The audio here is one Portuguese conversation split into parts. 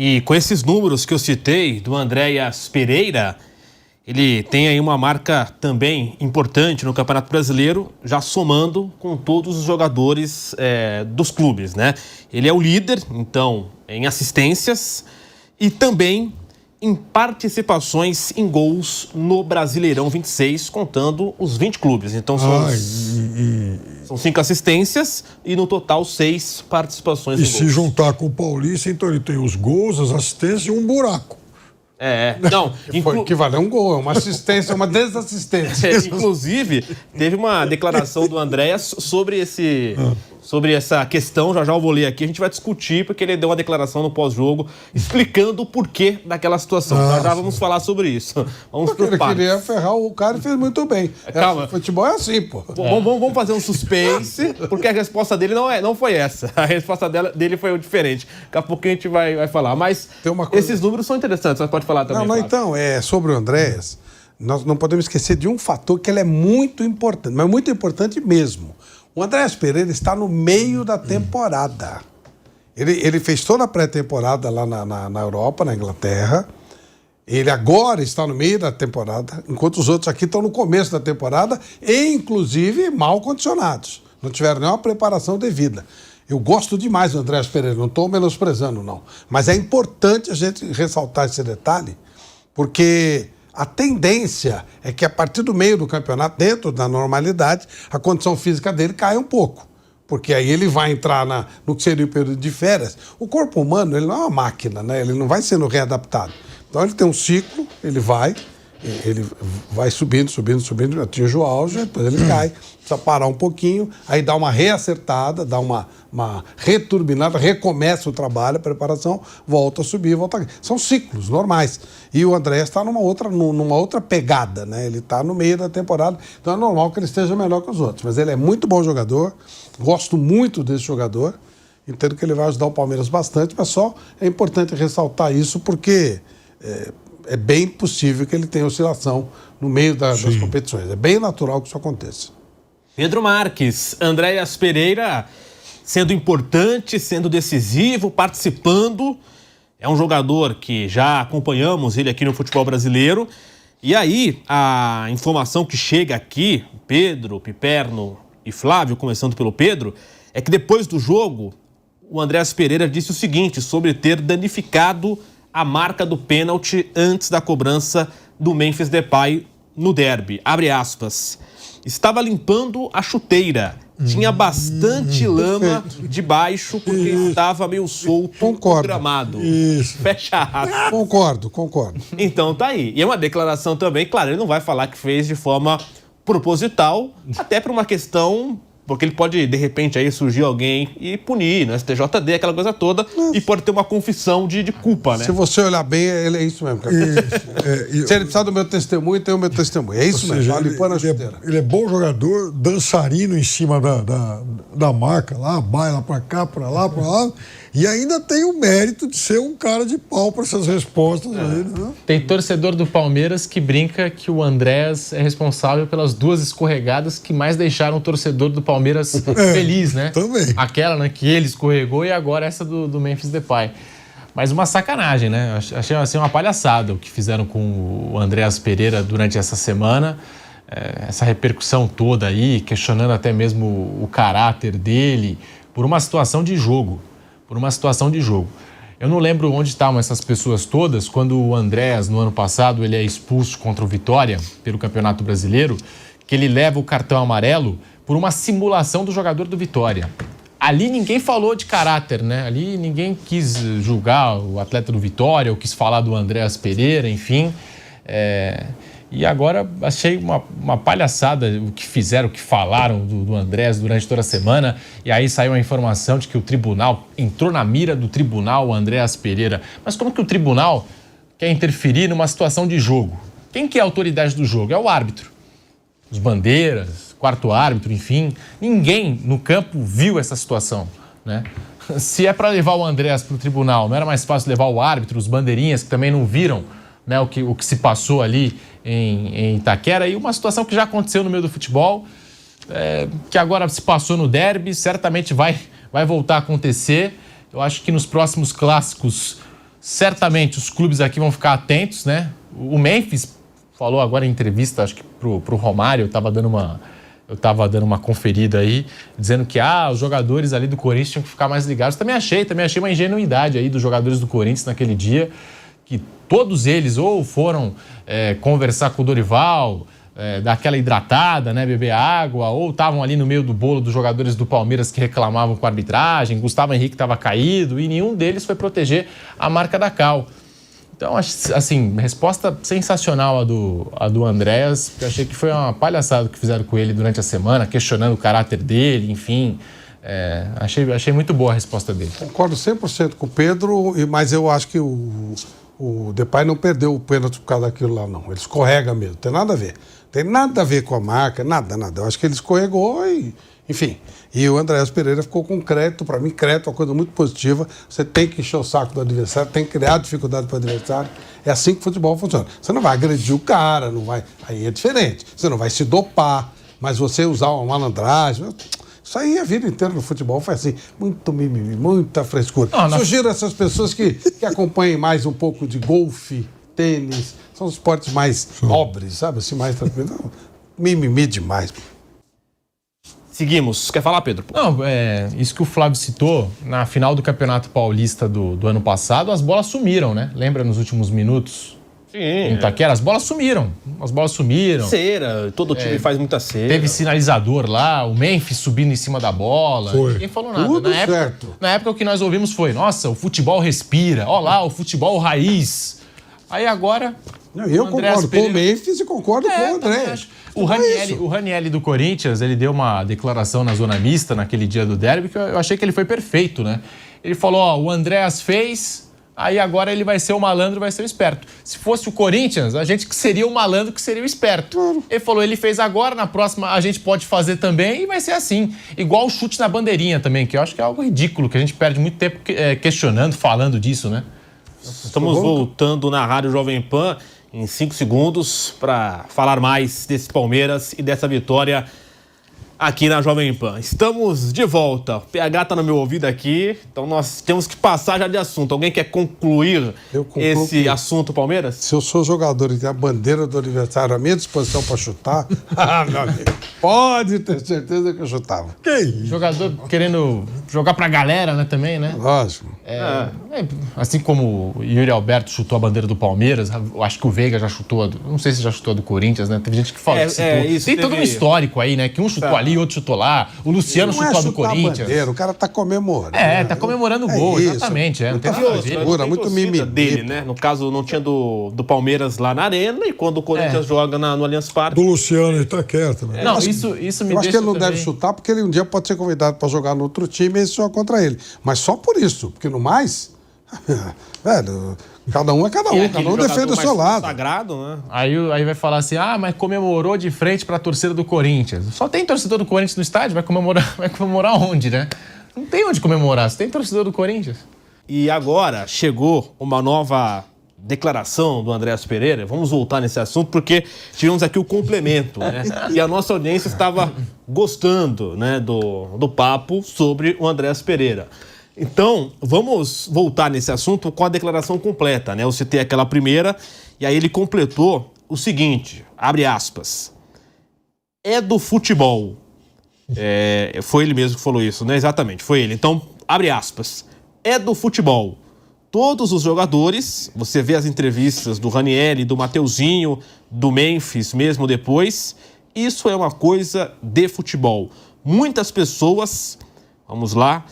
E com esses números que eu citei do Andréas Pereira, ele tem aí uma marca também importante no Campeonato Brasileiro, já somando com todos os jogadores dos clubes, né? Ele é o líder, então, em assistências e também em participações em gols no Brasileirão 26, contando os 20 clubes. Então são 5 assistências e no total 6 participações em gols. E se juntar com o Paulista, então ele tem os gols, as assistências e um buraco. Não. Que valeu um gol, é uma assistência, uma desassistência. Inclusive, teve uma declaração do Andréas sobre essa questão, já eu vou ler aqui, a gente vai discutir, porque ele deu uma declaração no pós-jogo explicando o porquê daquela situação. Já vamos falar sobre isso. Vamos porque ele queria ferrar o cara e fez muito bem. Calma. Futebol é assim, pô. Vamos fazer um suspense, porque a resposta dele não foi essa. A resposta dele foi diferente. Daqui a pouco a gente vai falar. Mas esses números são interessantes, mas pode falar também. Então, sobre o Andréas, nós não podemos esquecer de um fator que ele é muito importante, mas muito importante mesmo. O Andréas Pereira está no meio da temporada. Ele fez toda a pré-temporada lá na Europa, na Inglaterra. Ele agora está no meio da temporada, enquanto os outros aqui estão no começo da temporada e, inclusive, mal condicionados. Não tiveram nenhuma preparação devida. Eu gosto demais do Andréas Pereira, não estou menosprezando, não. Mas é importante a gente ressaltar esse detalhe, porque a tendência é que a partir do meio do campeonato, dentro da normalidade, a condição física dele cai um pouco. Porque aí ele vai entrar no que seria o período de férias. O corpo humano, ele não é uma máquina, né? Ele não vai sendo readaptado. Então ele tem um ciclo, ele vai subindo, atinge o auge, depois ele cai, precisa parar um pouquinho, aí dá uma reacertada, dá uma returbinada, recomeça o trabalho, a preparação, volta a subir, volta a... São ciclos normais. E o Andréas está numa outra pegada, né? Ele está no meio da temporada, então é normal que ele esteja melhor que os outros. Mas ele é muito bom jogador, gosto muito desse jogador, entendo que ele vai ajudar o Palmeiras bastante, mas só é importante ressaltar isso porque é bem possível que ele tenha oscilação no meio das competições. É bem natural que isso aconteça. Pedro Marques, Andréas Pereira sendo importante, sendo decisivo, participando. É um jogador que já acompanhamos ele aqui no futebol brasileiro. E aí, a informação que chega aqui, Pedro, Piperno e Flávio, começando pelo Pedro, é que depois do jogo, o Andréas Pereira disse o seguinte sobre ter danificado a marca do pênalti antes da cobrança do Memphis Depay no derby. Abre aspas. Estava limpando a chuteira. Tinha bastante lama debaixo porque estava meio solto no gramado. Isso. Fecha aspas. Concordo. Então tá aí. E é uma declaração também, claro, ele não vai falar que fez de forma proposital, até por uma questão... Porque ele pode, de repente, aí surgir alguém e punir, no STJD, aquela coisa toda, e pode ter uma confissão de culpa, né? Se você olhar bem, ele é isso mesmo. Se ele precisar do meu testemunho, tem o meu testemunho. É isso mesmo, ele é bom jogador, dançarino em cima da marca, lá, baila pra cá, pra lá, e ainda tem o mérito de ser um cara de pau para essas respostas aí, né? Tem torcedor do Palmeiras que brinca que o Andréas é responsável pelas 2 escorregadas que mais deixaram o torcedor do Palmeiras feliz, né? Também. Aquela, né, que ele escorregou e agora essa do Memphis Depay. Mas uma sacanagem, né? Achei assim, uma palhaçada o que fizeram com o Andréas Pereira durante essa semana. Essa repercussão toda aí, questionando até mesmo o caráter dele por uma situação de jogo. Eu não lembro onde estavam essas pessoas todas quando o Andréas, no ano passado, ele é expulso contra o Vitória pelo Campeonato Brasileiro, que ele leva o cartão amarelo por uma simulação do jogador do Vitória. Ali ninguém falou de caráter, né? Ali ninguém quis julgar o atleta do Vitória, ou quis falar do Andréas Pereira, enfim. E agora achei uma palhaçada o que fizeram, o que falaram do Andréas durante toda a semana. E aí saiu a informação de que o tribunal entrou na mira do tribunal, o Andréas Pereira. Mas como que o tribunal quer interferir numa situação de jogo? Quem que é a autoridade do jogo? É o árbitro. Os bandeiras, quarto árbitro, enfim. Ninguém no campo viu essa situação, né? Se é para levar o Andréas para o tribunal, não era mais fácil levar o árbitro, os bandeirinhas, que também não viram, né, o que se passou ali em Itaquera, e uma situação que já aconteceu no meio do futebol, que agora se passou no derby, certamente vai voltar a acontecer. Eu acho que nos próximos clássicos certamente os clubes aqui vão ficar atentos, né? O Memphis falou agora em entrevista, acho que pro Romário, eu estava dando uma conferida aí, dizendo que os jogadores ali do Corinthians tinham que ficar mais ligados. Também achei uma ingenuidade aí dos jogadores do Corinthians naquele dia, que todos eles ou foram conversar com o Dorival, dar aquela hidratada, né, beber água, ou estavam ali no meio do bolo dos jogadores do Palmeiras que reclamavam com a arbitragem, Gustavo Henrique estava caído e nenhum deles foi proteger a marca da Cal. Então, assim, resposta sensacional a do Andréas, que eu achei que foi uma palhaçada que fizeram com ele durante a semana, questionando o caráter dele, enfim. Achei muito boa a resposta dele. Concordo 100% com o Pedro, mas eu acho que o Depay não perdeu o pênalti por causa daquilo lá, não. Ele escorrega mesmo, tem nada a ver. Tem nada a ver com a marca, nada. Eu acho que ele escorregou e... Enfim, e o Andréas Pereira ficou com crédito. Para mim, crédito é uma coisa muito positiva. Você tem que encher o saco do adversário, tem que criar dificuldade para o adversário. É assim que o futebol funciona. Você não vai agredir o cara, não vai... Aí é diferente. Você não vai se dopar, mas você usar uma malandragem... Isso aí a vida inteira no futebol faz assim, muito mimimi, muita frescura. Sugiro a essas pessoas que acompanhem mais um pouco de golfe, tênis, são os esportes mais nobres, sabe? Assim, mais tranquilos. Mimimi demais. Seguimos. Quer falar, Pedro? Não, isso que o Flávio citou, na final do Campeonato Paulista do ano passado, as bolas sumiram, né? Lembra nos últimos minutos? Sim. Em Itaquera, as bolas sumiram. Cera, todo time faz muita cera. Teve sinalizador lá, o Memphis subindo em cima da bola. Foi. Ninguém falou nada. Tudo certo. Na época o que nós ouvimos foi, nossa, o futebol respira. Ó lá, o futebol raiz. Aí agora... Eu concordo com o Memphis e concordo com o André. O Ranieri do Corinthians, ele deu uma declaração na zona mista naquele dia do derby que eu achei que ele foi perfeito, né? Ele falou, o Andréas fez, aí agora ele vai ser o malandro, vai ser o esperto. Se fosse o Corinthians, a gente que seria o malandro, que seria o esperto. Claro. Ele falou, ele fez agora, na próxima a gente pode fazer também e vai ser assim. Igual o chute na bandeirinha também, que eu acho que é algo ridículo, que a gente perde muito tempo questionando, falando disso, né? Estamos voltando na Rádio Jovem Pan em 5 segundos para falar mais desse Palmeiras e dessa vitória aqui na Jovem Pan. Estamos de volta. O PH está no meu ouvido aqui, então nós temos que passar já de assunto. Alguém quer concluir esse assunto, Palmeiras? Se eu sou jogador e tem a bandeira do adversário à minha disposição para chutar, meu amigo, pode ter certeza que eu chutava. Que isso? Jogador querendo jogar pra galera, né, também, né? Lógico. Assim como o Yuri Alberto chutou a bandeira do Palmeiras, eu acho que o Veiga já chutou, não sei se já chutou a do Corinthians, né? Teve gente que fala que citou. Tem todo um histórico aí, né? Que um chutou ali, outro chutou lá. O Luciano chutou a do Corinthians. Bandeira, o cara tá comemorando. Tá comemorando o gol, exatamente. Não tem nada a ver. Muito mimimi dele, né? No caso, não tinha do Palmeiras lá na Arena e quando o Corinthians joga no Allianz Parque. Do Luciano, ele tá quieto, né? Não, isso me deixa. Eu acho que ele não deve chutar porque ele um dia pode ser convidado para jogar no outro time e isso é contra ele. Mas só por isso, porque no mais, velho, cada um é cada um, cada um defende o seu lado. Sagrado, né? Aí vai falar assim, mas comemorou de frente para a torcida do Corinthians. Só tem torcedor do Corinthians no estádio, vai comemorar onde, né? Não tem onde comemorar, só tem torcedor do Corinthians. E agora chegou uma nova declaração do Andréas Pereira. Vamos voltar nesse assunto porque tivemos aqui o complemento, né? E a nossa audiência estava gostando, né, do papo sobre o Andréas Pereira. Então, vamos voltar nesse assunto com a declaração completa, né? Eu citei aquela primeira e aí ele completou o seguinte, abre aspas, é do futebol. Foi ele mesmo que falou isso, né? Exatamente, foi ele. Então, abre aspas, é do futebol. Todos os jogadores, você vê as entrevistas do Ranieri, do Mateuzinho, do Memphis mesmo depois, isso é uma coisa de futebol. Muitas pessoas, vamos lá,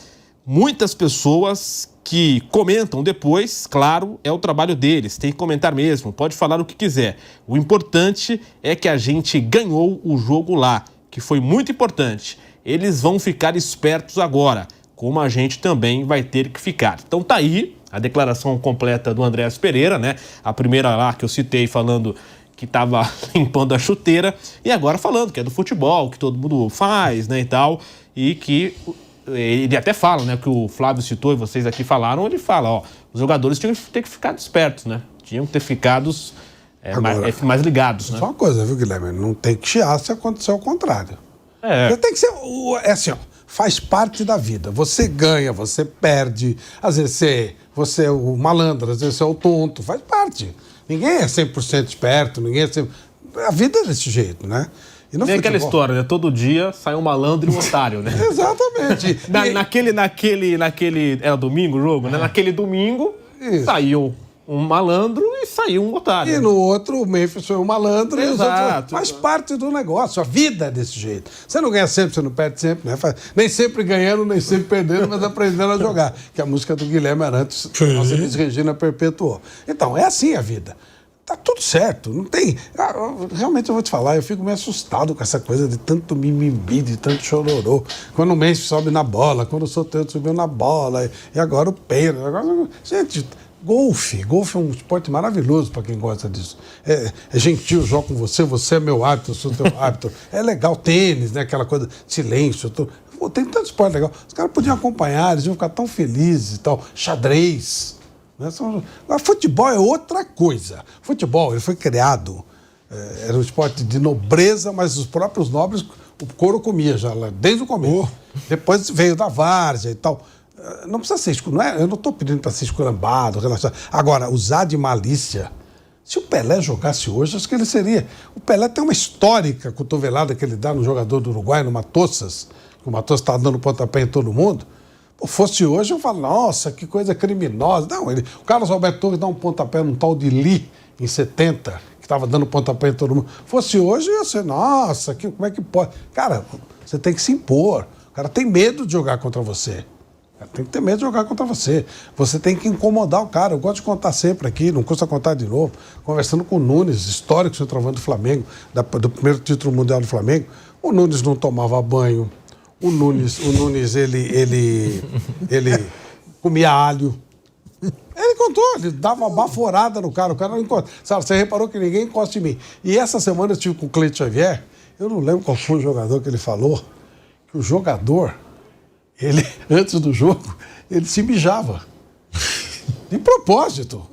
muitas pessoas que comentam depois, claro, é o trabalho deles, tem que comentar mesmo, pode falar o que quiser. O importante é que a gente ganhou o jogo lá, que foi muito importante. Eles vão ficar espertos agora, como a gente também vai ter que ficar. Então tá aí a declaração completa do Andréas Pereira, né? A primeira lá que eu citei falando que estava limpando a chuteira e agora falando que é do futebol, que todo mundo faz, né, e tal, e que ele até fala, né, que o Flávio citou e vocês aqui falaram, ele fala, os jogadores tinham que ter ficado espertos, né? Tinham que ter ficado mais ligados, né? Só uma coisa, viu, Guilherme? Não tem que chiar se acontecer o contrário. Tem que ser, assim, faz parte da vida. Você ganha, você perde, às vezes você você é o malandro, às vezes você é o tonto, faz parte. Ninguém é 100% esperto, ninguém é 100%... A vida é desse jeito, né? E tem aquela história, né? Todo dia sai um malandro e um otário, né? Exatamente. Naquele... Era domingo o jogo, né? Naquele domingo saiu um malandro e saiu um otário. E no outro, o Memphis foi um malandro. Exato. E os outros... Faz parte do negócio. A vida é desse jeito. Você não ganha sempre, você não perde sempre, né? Nem sempre ganhando, nem sempre perdendo, mas aprendendo a jogar. Que a música do Guilherme Arantes, nossa Elis Regina, perpetuou. Então, é assim a vida. Tá tudo certo, não tem... Realmente eu vou te falar, eu fico meio assustado com essa coisa de tanto mimimi, de tanto chororô. Quando o Memphis sobe na bola, quando o Soteldo subiu na bola, e agora o Peira. Gente, golfe é um esporte maravilhoso para quem gosta disso. É gentil jogar com você, você é meu árbitro, eu sou teu árbitro. É legal, tênis, né? Aquela coisa, silêncio. Pô, tem tanto esporte legal. Os caras podiam acompanhar, eles iam ficar tão felizes e tal. Xadrez. Agora, futebol é outra coisa. Futebol, ele foi criado, era um esporte de nobreza, mas os próprios nobres, o couro comia já, desde o começo. Depois veio da várzea e tal. Não precisa ser esculambado, eu não estou pedindo para ser esculambado, relaxado. Agora, usar de malícia. Se o Pelé jogasse hoje, acho que ele seria. O Pelé tem uma histórica cotovelada que ele dá no jogador do Uruguai, no Matossas, que o Matossas está dando pontapé em todo mundo. Fosse hoje, eu falo, nossa, que coisa criminosa. Não, o Carlos Alberto Torres dá um pontapé num tal de Lee, em 70, que estava dando pontapé em todo mundo. Fosse hoje, ia ser, nossa, como é que pode? Cara, você tem que se impor. O cara tem medo de jogar contra você. O cara tem que ter medo de jogar contra você. Você tem que incomodar o cara. Eu gosto de contar sempre aqui, não custa contar de novo. Conversando com o Nunes, histórico centroavante do Flamengo, do primeiro título mundial do Flamengo. O Nunes não tomava banho. O Nunes, ele comia alho. Ele contou, ele dava uma baforada no cara, o cara não encosta. Sabe, você reparou que ninguém encosta em mim. E essa semana eu estive com o Cleiton Xavier, eu não lembro qual foi o jogador que ele falou, que o jogador, ele, antes do jogo, ele se mijava. De propósito.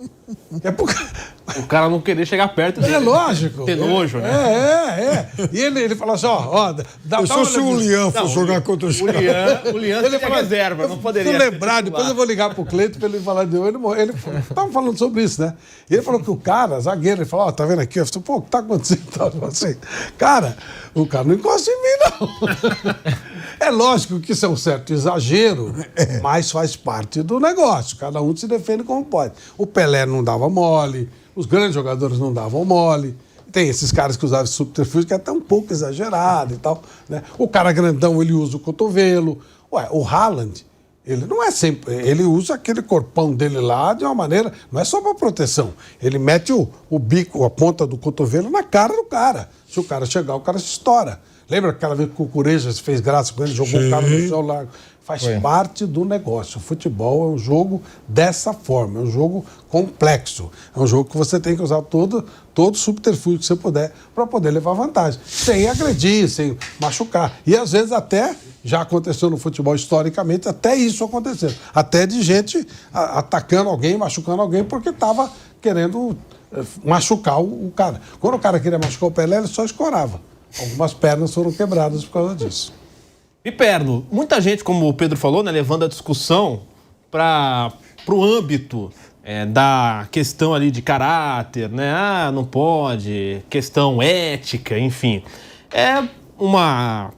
É porque... O cara não querer chegar perto dele. É lógico. Ter nojo, né? E ele falou assim, eu sou se o Lian for jogar contra o Ceará. O Lian ele falou, reserva, não poderia. Se lembrar, depois eu vou ligar pro Cleiton pra ele falar de ele. Ele tava falando sobre isso, né? E ele falou que o cara, zagueiro, ele falou, tá vendo aqui? Eu falei, pô, o que tá acontecendo? Assim, cara, o cara não encosta em mim, não. É lógico que isso é um certo exagero, mas faz parte do negócio. Cada um se defende como pode. O Pelé não dava mole, os grandes jogadores não davam mole. Tem esses caras que usavam subterfúgio que é até um pouco exagerado e tal, né? O cara grandão, ele usa o cotovelo. O Haaland, ele não é sempre... Ele usa aquele corpão dele lá de uma maneira... Não é só para proteção. Ele mete o bico, a ponta do cotovelo na cara do cara. Se o cara chegar, o cara se estoura. Lembra aquela vez que o Cucurejas fez graça com ele, jogou o cara no chão largo? Faz parte do negócio. O futebol é um jogo dessa forma, é um jogo complexo. É um jogo que você tem que usar todo subterfúgio que você puder para poder levar vantagem. Sem agredir, sem machucar. E às vezes até, já aconteceu no futebol historicamente, até isso aconteceu. Até de gente atacando alguém, machucando alguém, porque estava querendo machucar o cara. Quando o cara queria machucar o Pelé, ele só escorava. Algumas pernas foram quebradas por causa disso. Piperno, muita gente, como o Pedro falou, né, levando a discussão para o âmbito da questão ali de caráter, né? Ah, não pode, questão ética, enfim. É uma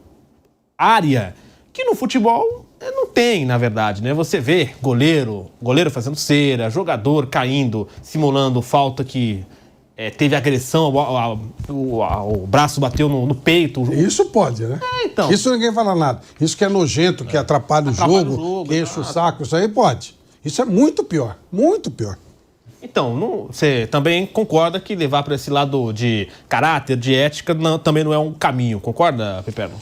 área que no futebol não tem, na verdade, né? Você vê goleiro fazendo cera, jogador caindo, simulando falta que... teve agressão, o braço bateu no peito. Isso pode, né? Então. Isso ninguém fala nada. Isso que é nojento, que atrapalha o jogo, que enche o saco, isso aí pode. Isso é muito pior, muito pior. Então, você também concorda que levar para esse lado de caráter, de ética, também não é um caminho, concorda, Piperno?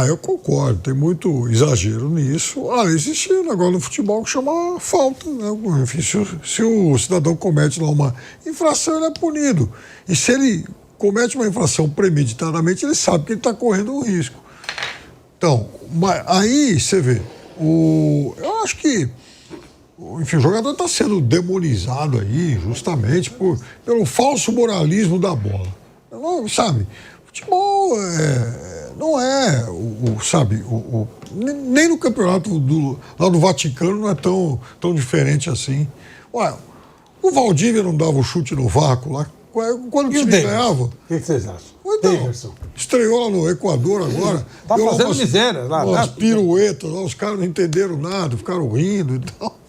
Eu concordo, tem muito exagero nisso. Existe um negócio no futebol que chama falta, né? Enfim, se o cidadão comete lá uma infração, ele é punido. E se ele comete uma infração premeditadamente, ele sabe que ele está correndo um risco. Então, aí você vê, eu acho que, enfim, o jogador está sendo demonizado aí justamente pelo falso moralismo da bola. Sabe, futebol não é, sabe, nem no campeonato lá do Vaticano não é tão diferente assim. Ué, o Valdívia não dava o chute no vácuo lá? Quando o time ganhava? O que vocês acham? Então, estreou lá no Equador agora. Tá deu fazendo miséria lá. Umas piruetas lá, os caras não entenderam nada, ficaram rindo e tal.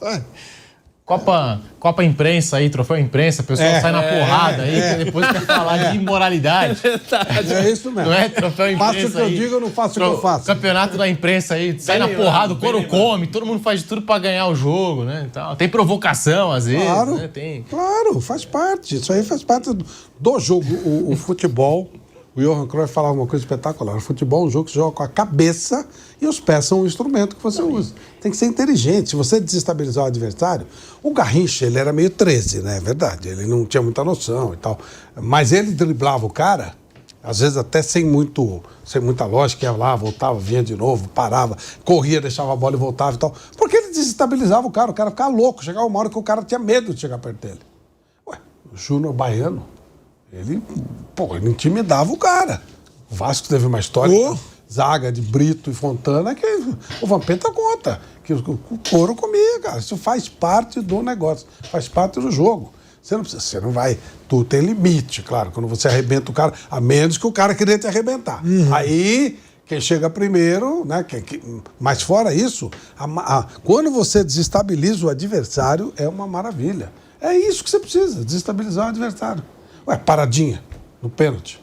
Copa Imprensa aí, troféu imprensa, o pessoal sai na porrada aí, que depois quer falar de imoralidade. É isso mesmo. Não é troféu imprensa. Faço o que eu digo, eu não faço o que eu faço. Campeonato da imprensa aí, sai na porrada, o couro come, todo mundo faz de tudo pra ganhar o jogo, né? Então, tem provocação às vezes, Claro, né? claro, faz parte. Isso aí faz parte do jogo. O futebol, o Johan Cruyff falava uma coisa espetacular. O futebol é um jogo que se joga com a cabeça e os pés são o instrumento que você usa. Tem que ser inteligente. Se você desestabilizar o adversário... O Garrincha, ele era meio 13, né? É verdade. Ele não tinha muita noção e tal. Mas ele driblava o cara, às vezes até sem muita lógica, ia lá, voltava, vinha de novo, parava, corria, deixava a bola e voltava e tal. Porque ele desestabilizava o cara ficava louco. Chegava uma hora que o cara tinha medo de chegar perto dele. Ué, o Júnior Baiano, ele intimidava o cara. O Vasco teve uma história... Zaga de Brito e Fontana, que o Vampeta conta, que o couro comia, cara. Isso faz parte do negócio, faz parte do jogo. Você não vai... Tu tem limite, claro, quando você arrebenta o cara, a menos que o cara queria te arrebentar. Aí, quem chega primeiro, né? Mas fora isso, quando você desestabiliza o adversário, é uma maravilha. É isso que você precisa, desestabilizar o adversário. Ué, paradinha no pênalti.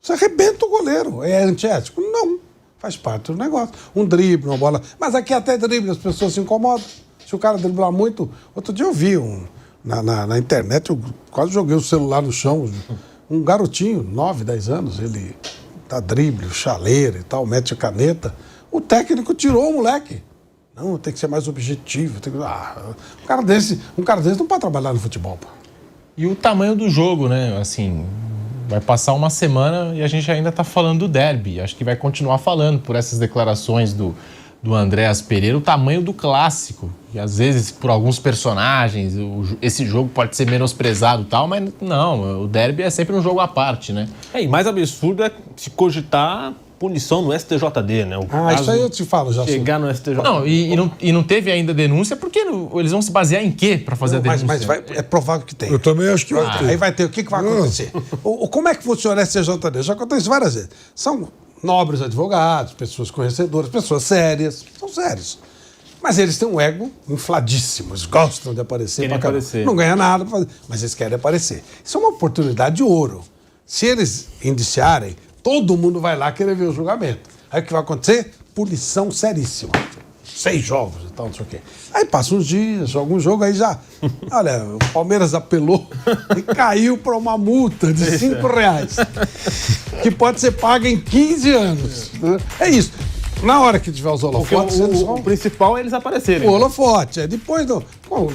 Você arrebenta o goleiro. É antiético? Não. Faz parte do negócio. Um drible, uma bola. Mas aqui até drible, as pessoas se incomodam. Se o cara driblar muito... Outro dia eu vi na internet, eu quase joguei o celular no chão. Um garotinho, 9, 10 anos, ele dá drible, chaleira e tal, mete a caneta. O técnico tirou o moleque. Não, tem que ser mais objetivo. Um cara desse não pode trabalhar no futebol, pô. E o tamanho do jogo, né? Assim... Vai passar uma semana e a gente ainda está falando do derby. Acho que vai continuar falando por essas declarações do Andréas Pereira, o tamanho do clássico. E às vezes, por alguns personagens, esse jogo pode ser menosprezado e tal, mas não, o derby é sempre um jogo à parte, né? E mais absurdo é se cogitar punição no STJD, né? Isso aí eu te falo já. Chegar no STJD. Não, e não teve ainda denúncia, porque eles vão se basear em quê para fazer a denúncia? Mas é provável que tem. Eu também acho que vai ter. Aí vai ter. O que vai acontecer? Como é que funciona o STJD? Já aconteceu várias vezes. São nobres advogados, pessoas conhecedoras, pessoas sérias. São sérios. Mas eles têm um ego infladíssimo. Eles gostam de aparecer. Não ganha nada pra fazer, mas eles querem aparecer. Isso é uma oportunidade de ouro. Se eles indiciarem, todo mundo vai lá querer ver o julgamento. Aí o que vai acontecer? Punição seríssima. 6 jogos e tal, não sei o quê. Aí passa uns dias, joga um jogo, aí já... Olha, o Palmeiras apelou e caiu para uma multa de R$5, que pode ser paga em 15 anos. É isso. Na hora que tiver os holofotes, o principal é eles aparecerem. O holofote. Depois,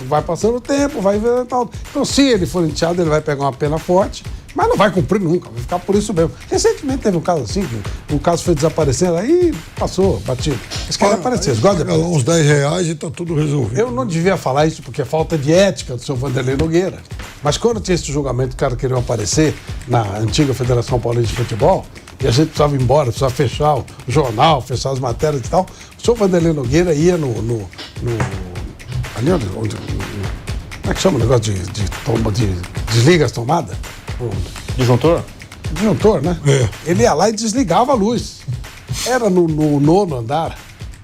vai passando o tempo, vai ver e tal. Então, se ele for indiciado, ele vai pegar uma pena forte, mas não vai cumprir nunca, vai ficar por isso mesmo. Recentemente teve um caso assim, que o caso foi desaparecendo, aí passou, batido. Eles querem aparecer, eles gostam de aparecer. Uns R$10 e tá tudo resolvido. Eu não devia falar isso porque é falta de ética do seu Vanderlei Nogueira. Mas quando tinha esse julgamento, o cara queria aparecer na antiga Federação Paulista de Futebol, e a gente precisava ir embora, precisava fechar o jornal, fechar as matérias e tal, o senhor Vanderlei Nogueira ia ali onde como é que chama o negócio de desliga as tomadas? Disjuntor? Disjuntor, né? É. Ele ia lá e desligava a luz. Era no 9º andar.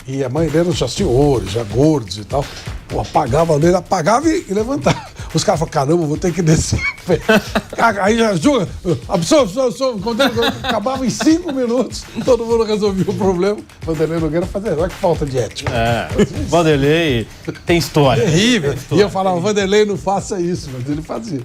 E a maioria eram já senhores, já gordos e tal. Pô, apagava a luz, apagava e levantava. Os caras falaram, caramba, vou ter que descer. Aí já julga, absorve. Acabava em 5 minutos, todo mundo resolvia o problema. Vanderlei Nogueira fazia, olha que falta de ética. Vanderlei tem história. Terrível. E eu falava, Vanderlei, não faça isso, mas ele fazia.